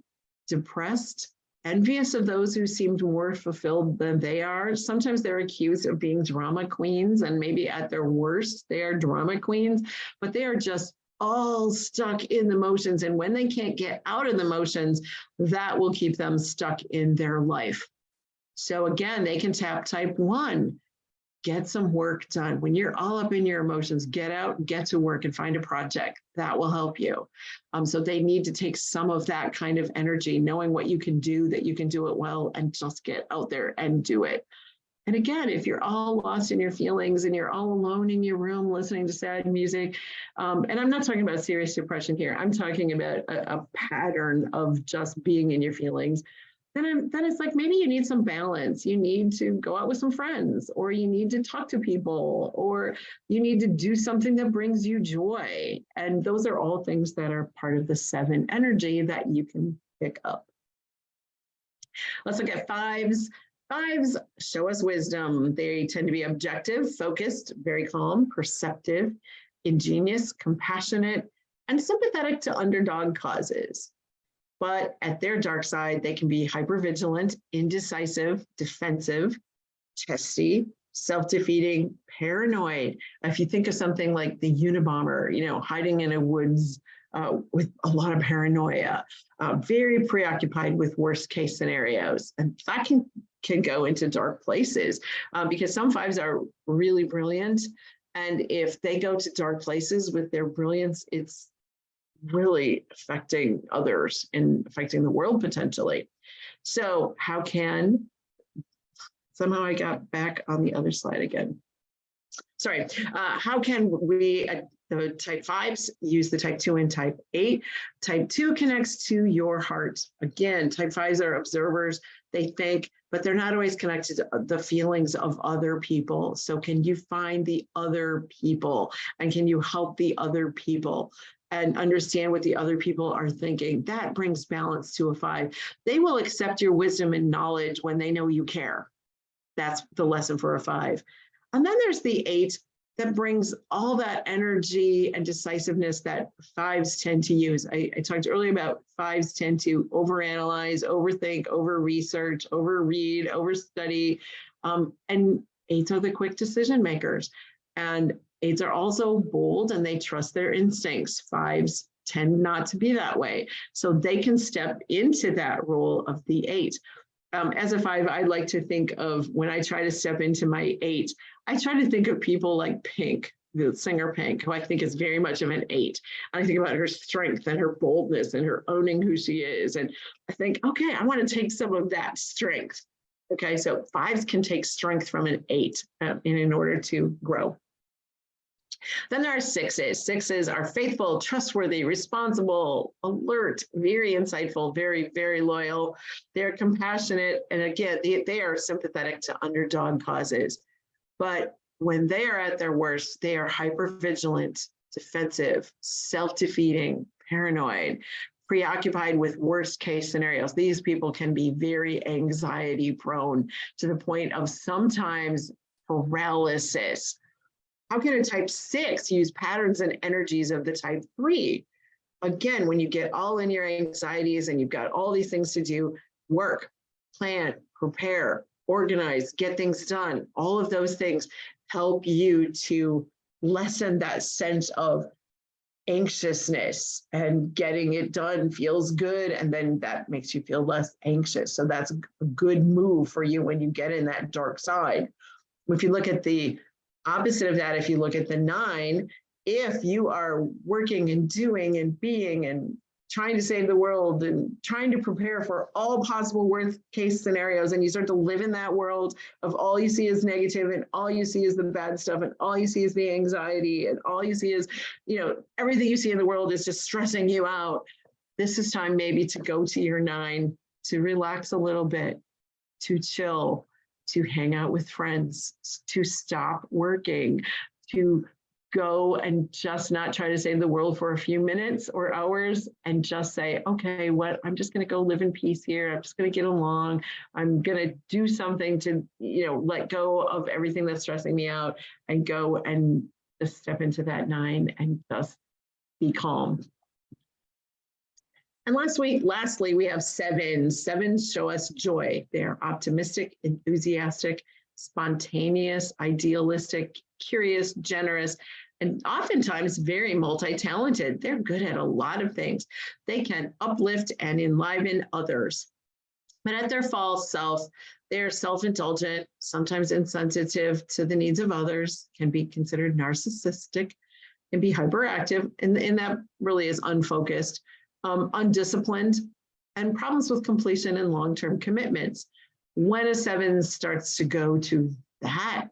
depressed, envious of those who seemed more fulfilled than they are. Sometimes they're accused of being drama queens, and maybe at their worst, they are drama queens, but they are just all stuck in the motions. And when they can't get out of the motions, that will keep them stuck in their life. So again, they can tap type 1. Get some work done. When you're all up in your emotions, get out, get to work, and find a project. That will help you. So they need to take some of that kind of energy, knowing what you can do, that you can do it well, and just get out there and do it. And again, if you're all lost in your feelings and you're all alone in your room listening to sad music, and I'm not talking about serious depression here, I'm talking about a pattern of just being in your feelings, then it's like, maybe you need some balance. You need to go out with some friends, or you need to talk to people, or you need to do something that brings you joy. And those are all things that are part of the 7 energy that you can pick up. Let's look at 5s. 5s show us wisdom. They tend to be objective, focused, very calm, perceptive, ingenious, compassionate, and sympathetic to underdog causes. But at their dark side, they can be hypervigilant, indecisive, defensive, testy, self-defeating, paranoid. If you think of something like the Unabomber, hiding in a woods with a lot of paranoia, very preoccupied with worst case scenarios. And that can go into dark places because some 5s are really brilliant. And if they go to dark places with their brilliance, it's really affecting others and affecting the world potentially. So somehow I got back on the other slide again. Sorry, how can we, the type 5s, use the type 2 and type 8? Type 2 connects to your heart. Again, type 5s are observers. They think, but they're not always connected to the feelings of other people. So can you find the other people? And can you help the other people? And understand what the other people are thinking? That brings balance to a 5. They will accept your wisdom and knowledge when they know you care. That's the lesson for a 5. And then there's the 8 that brings all that energy and decisiveness that 5s tend to use. I talked earlier about 5s tend to overanalyze, overthink, over-research, over-read, overstudy, and 8s are the quick decision makers. And 8s are also bold and they trust their instincts. 5s tend not to be that way. So they can step into that role of the 8. As a 5, I like to think of, when I try to step into my 8, I try to think of people like Pink, the singer Pink, who I think is very much of an 8. I think about her strength and her boldness and her owning who she is. And I think, okay, I want to take some of that strength. Okay, so 5s can take strength from an 8 in order to grow. Then there are sixes. Sixes are faithful, trustworthy, responsible, alert, very insightful, very, very loyal. They're compassionate. And again, they are sympathetic to underdog causes. But when they are at their worst, they are hypervigilant, defensive, self-defeating, paranoid, preoccupied with worst case scenarios. These people can be very anxiety prone to the point of sometimes paralysis. How can a type 6 use patterns and energies of the type 3? Again, when you get all in your anxieties and you've got all these things to do, work, plan, prepare, organize, get things done, all of those things help you to lessen that sense of anxiousness, and getting it done feels good. And then that makes you feel less anxious. So that's a good move for you when you get in that dark side. If you look at the opposite of that, if you look at the 9, if you are working and doing and being and trying to save the world and trying to prepare for all possible worst case scenarios, and you start to live in that world of all you see is negative and all you see is the bad stuff and all you see is the anxiety and all you see is, everything you see in the world is just stressing you out. This is time maybe to go to your 9, to relax a little bit, to chill, to hang out with friends, to stop working, to go and just not try to save the world for a few minutes or hours and just say, okay, I'm just going to go live in peace here. I'm just going to get along. I'm going to do something to, let go of everything that's stressing me out and go and just step into that 9 and just be calm. And lastly, we have 7s. 7s show us joy. They're optimistic, enthusiastic, spontaneous, idealistic, curious, generous, and oftentimes very multi-talented. They're good at a lot of things. They can uplift and enliven others. But at their false self, they're self-indulgent, sometimes insensitive to the needs of others, can be considered narcissistic, can be hyperactive, and that really is unfocused, undisciplined, and problems with completion and long-term commitments. When a 7 starts to go to that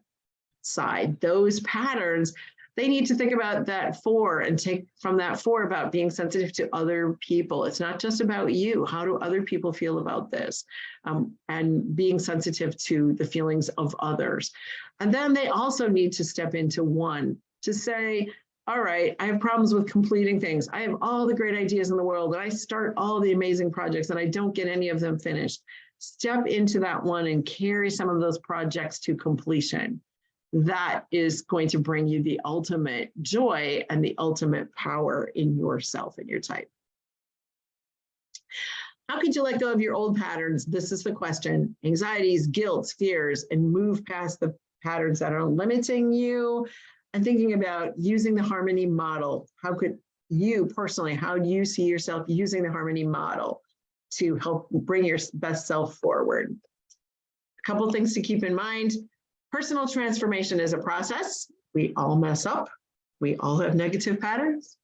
side, those patterns, they need to think about that 4 and take from that 4 about being sensitive to other people. It's not just about you. How do other people feel about this? And being sensitive to the feelings of others. And then they also need to step into 1 to say, all right, I have problems with completing things. I have all the great ideas in the world, and I start all the amazing projects, and I don't get any of them finished. Step into that 1 and carry some of those projects to completion. That is going to bring you the ultimate joy and the ultimate power in yourself and your type. How could you let go of your old patterns? This is the question. Anxieties, guilt, fears, and move past the patterns that are limiting you. And thinking about using the Harmony model. How could you personally, how do you see yourself using the Harmony model to help bring your best self forward? A couple things to keep in mind. Personal transformation is a process. We all mess up. We all have negative patterns.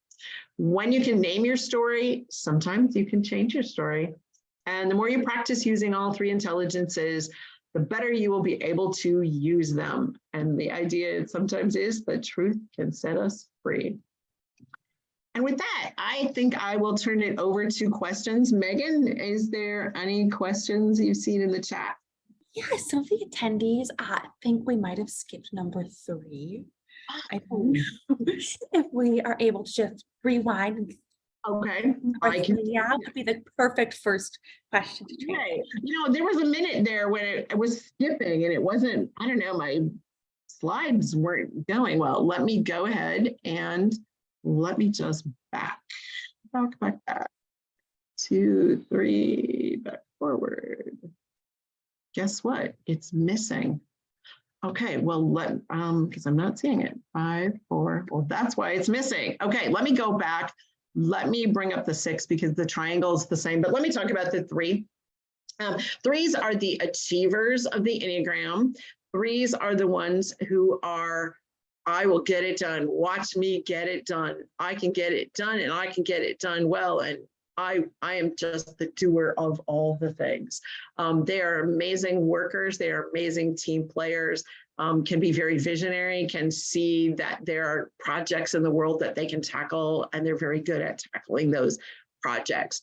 When you can name your story, sometimes you can change your story. And the more you practice using all 3 intelligences, the better you will be able to use them. And the idea sometimes is that truth can set us free. And with that, I think I will turn it over to questions. Megan, is there any questions you've seen in the chat? Yeah, some of the attendees think we might have skipped number 3. I don't know if we are able to just rewind. Okay, Yeah, would be the perfect first question to train. Right. There was a minute there when it was skipping and it wasn't, I don't know, my slides weren't going well. Let me go ahead and let me just back. 2, 3, back forward. Guess what? It's missing. Okay, well, because I'm not seeing it. 5, 4, well, that's why it's missing. Okay, let me go back. Let me bring up the 6 because the triangle is the same, but let me talk about the 3. 3s are the achievers of the Enneagram. 3s are the ones who are, I will get it done. Watch me get it done. I can get it done and I can get it done well. And I am just the doer of all the things. They are amazing workers. They are amazing team players, can be very visionary, can see that there are projects in the world that they can tackle, and they're very good at tackling those projects.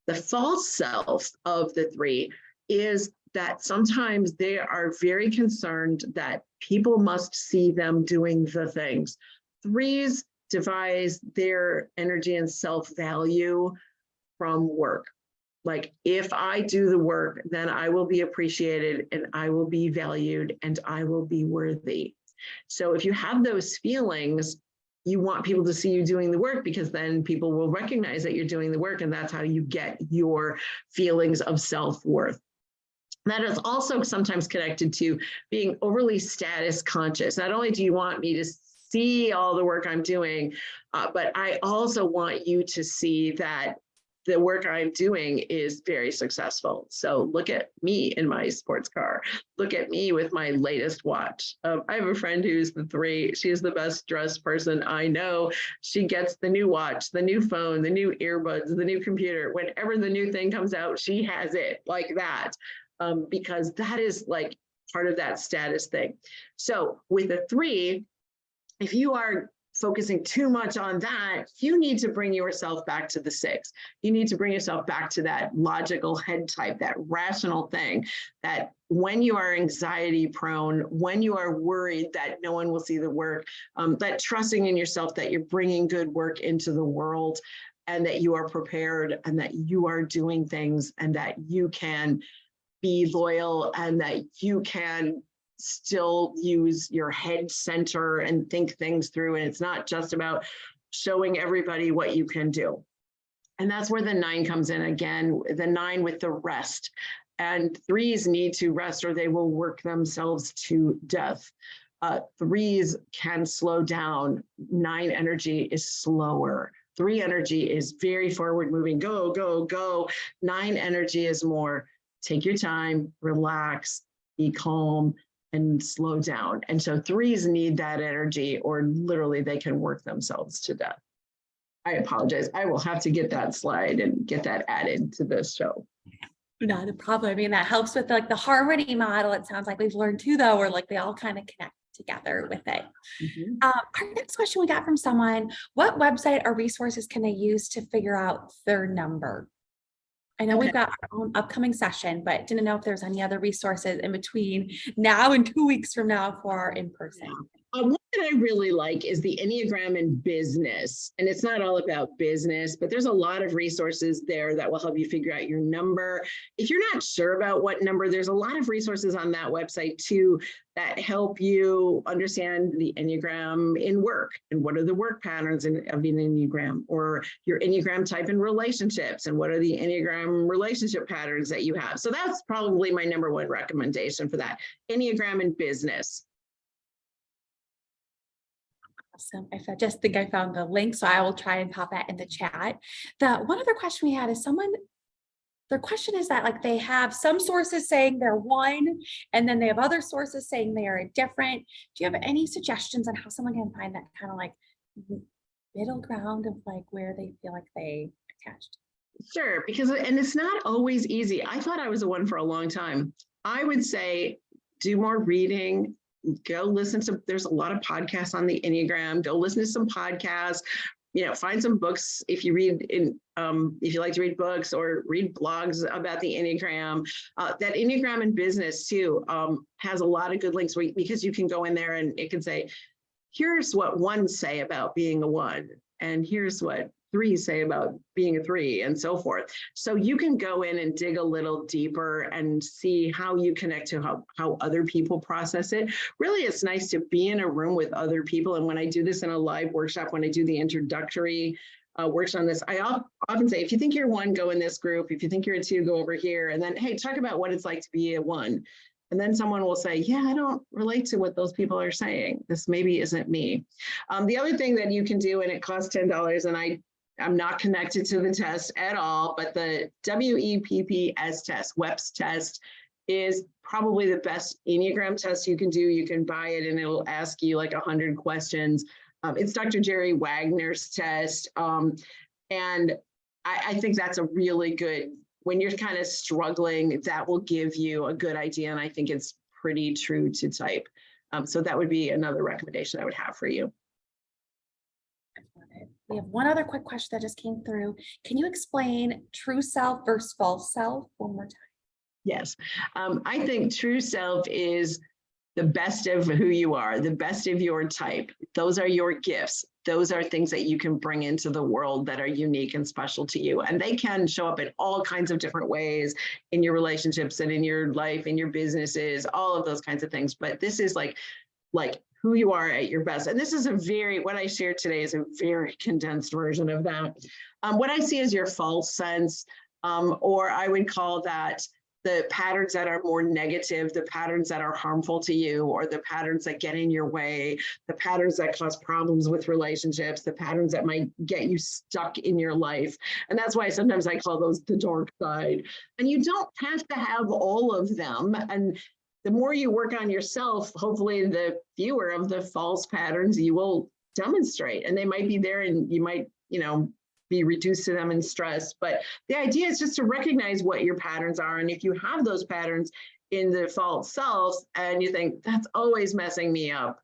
The false self of the 3 is that sometimes they are very concerned that people must see them doing the things. 3s devise their energy and self-value from work. Like, if I do the work, then I will be appreciated and I will be valued and I will be worthy. So if you have those feelings, you want people to see you doing the work, because then people will recognize that you're doing the work, and that's how you get your feelings of self-worth. That is also sometimes connected to being overly status conscious. Not only do you want me to see all the work I'm doing, but I also want you to see that the work I'm doing is very successful. So look at me in my sports car. Look at me with my latest watch. I have a friend who's the 3. She's the best dressed person I know. She gets the new watch, the new phone, the new earbuds, the new computer. Whenever the new thing comes out, she has it like that, because that is like part of that status thing. So with a 3, if you are focusing too much on that, you need to bring yourself back to the 6. You need to bring yourself back to that logical head type, that rational thing, that when you are anxiety prone, when you are worried that no one will see the work, that trusting in yourself, that you're bringing good work into the world, and that you are prepared, and that you are doing things, and that you can be loyal, and that you can still use your head center and think things through. And it's not just about showing everybody what you can do. And that's where the 9 comes in again, the 9 with the rest. And 3s need to rest or they will work themselves to death. 3s can slow down. 9 energy is slower. 3 energy is very forward moving, go, go, go. 9 energy is more take your time, relax, be calm, and slow down. And so 3s need that energy, or literally they can work themselves to death. I apologize. I will have to get that slide and get that added to this show. Not a problem. I mean, that helps with like the harmony model. It sounds like we've learned too, though, where like they all kind of connect together with it. Mm-hmm. Our next question we got from someone: what website or resources can they use to figure out their number? I know we've got our own upcoming session, but didn't know if there's any other resources in between now and 2 weeks from now for our in-person. One that I really like is the Enneagram in Business. And it's not all about business, but there's a lot of resources there that will help you figure out your number. If you're not sure about what number, there's a lot of resources on that website too that help you understand the Enneagram in work and what are the work patterns of an Enneagram, or your Enneagram type in relationships and what are the Enneagram relationship patterns that you have. So that's probably my number 1 recommendation for that, Enneagram in Business. Awesome. I just think I found the link, so I will try and pop that in the chat. The one other question we had is their question is that like they have some sources saying they're 1, and then they have other sources saying they are different. Do you have any suggestions on how someone can find that kind of like middle ground of like where they feel like they attached? Sure, and it's not always easy. I thought I was a 1 for a long time. I would say do more reading. Go listen to, there's a lot of podcasts on the Enneagram. Go listen to some podcasts, find some books if you if you like to read books or read blogs about the Enneagram. That Enneagram in Business too has a lot of good links because you can go in there and it can say, here's what 1s say about being a 1, and here's what 3s say about being a 3, and so forth. So you can go in and dig a little deeper and see how you connect to how other people process it. Really, it's nice to be in a room with other people. And when I do this in a live workshop, when I do the introductory workshop on this, I often say, if you think you're 1, go in this group. If you think you're a 2, go over here. And then, hey, talk about what it's like to be a 1. And then someone will say, yeah, I don't relate to what those people are saying. This maybe isn't me. The other thing that you can do, and it costs $10, and I'm not connected to the test at all, but the WEPPS test, WEPS test, is probably the best Enneagram test you can do. You can buy it and it'll ask you like 100 questions. It's Dr. Jerry Wagner's test. And I think that's a really good, when you're kind of struggling, that will give you a good idea. And I think it's pretty true to type. So that would be another recommendation I would have for you. We have one other quick question that just came through. Can you explain true self versus false self one more time? Yes. I think true self is the best of who you are, the best of your type. Those are your gifts. Those are things that you can bring into the world that are unique and special to you. And they can show up in all kinds of different ways in your relationships and in your life, in your businesses, all of those kinds of things. But this is like who you are at your best. And this is what I shared today is a very condensed version of that. What I see is your false sense, or I would call that the patterns that are more negative, the patterns that are harmful to you, or the patterns that get in your way, the patterns that cause problems with relationships, the patterns that might get you stuck in your life. And that's why sometimes I call those the dark side. And you don't have to have all of them. And the more you work on yourself, hopefully the fewer of the false patterns you will demonstrate. And they might be there and you might, be reduced to them in stress. But the idea is just to recognize what your patterns are. And if you have those patterns in the false self and you think that's always messing me up,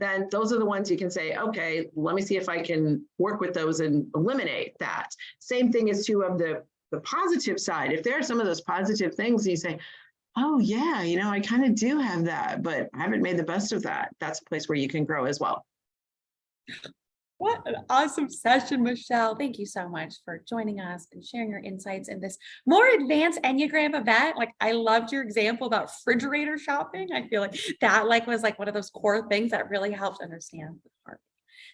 then those are the ones you can say, okay, let me see if I can work with those and eliminate that. Same thing is true of the positive side. If there are some of those positive things you say, oh yeah, I kind of do have that, but I haven't made the best of that. That's a place where you can grow as well. What an awesome session, Michele. Thank you so much for joining us and sharing your insights in this more advanced Enneagram event. Like, I loved your example about refrigerator shopping. I feel like that was one of those core things that really helped understand the heart.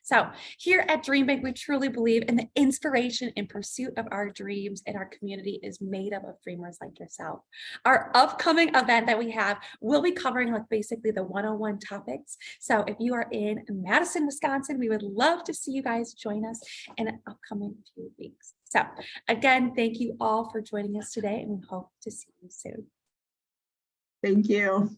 So here at DreamBank, we truly believe in the inspiration and pursuit of our dreams, and our community is made up of dreamers like yourself. Our upcoming event that we have will be covering basically the 101 topics. So if you are in Madison, Wisconsin, we would love to see you guys join us in an upcoming few weeks. So again, thank you all for joining us today, and we hope to see you soon. Thank you.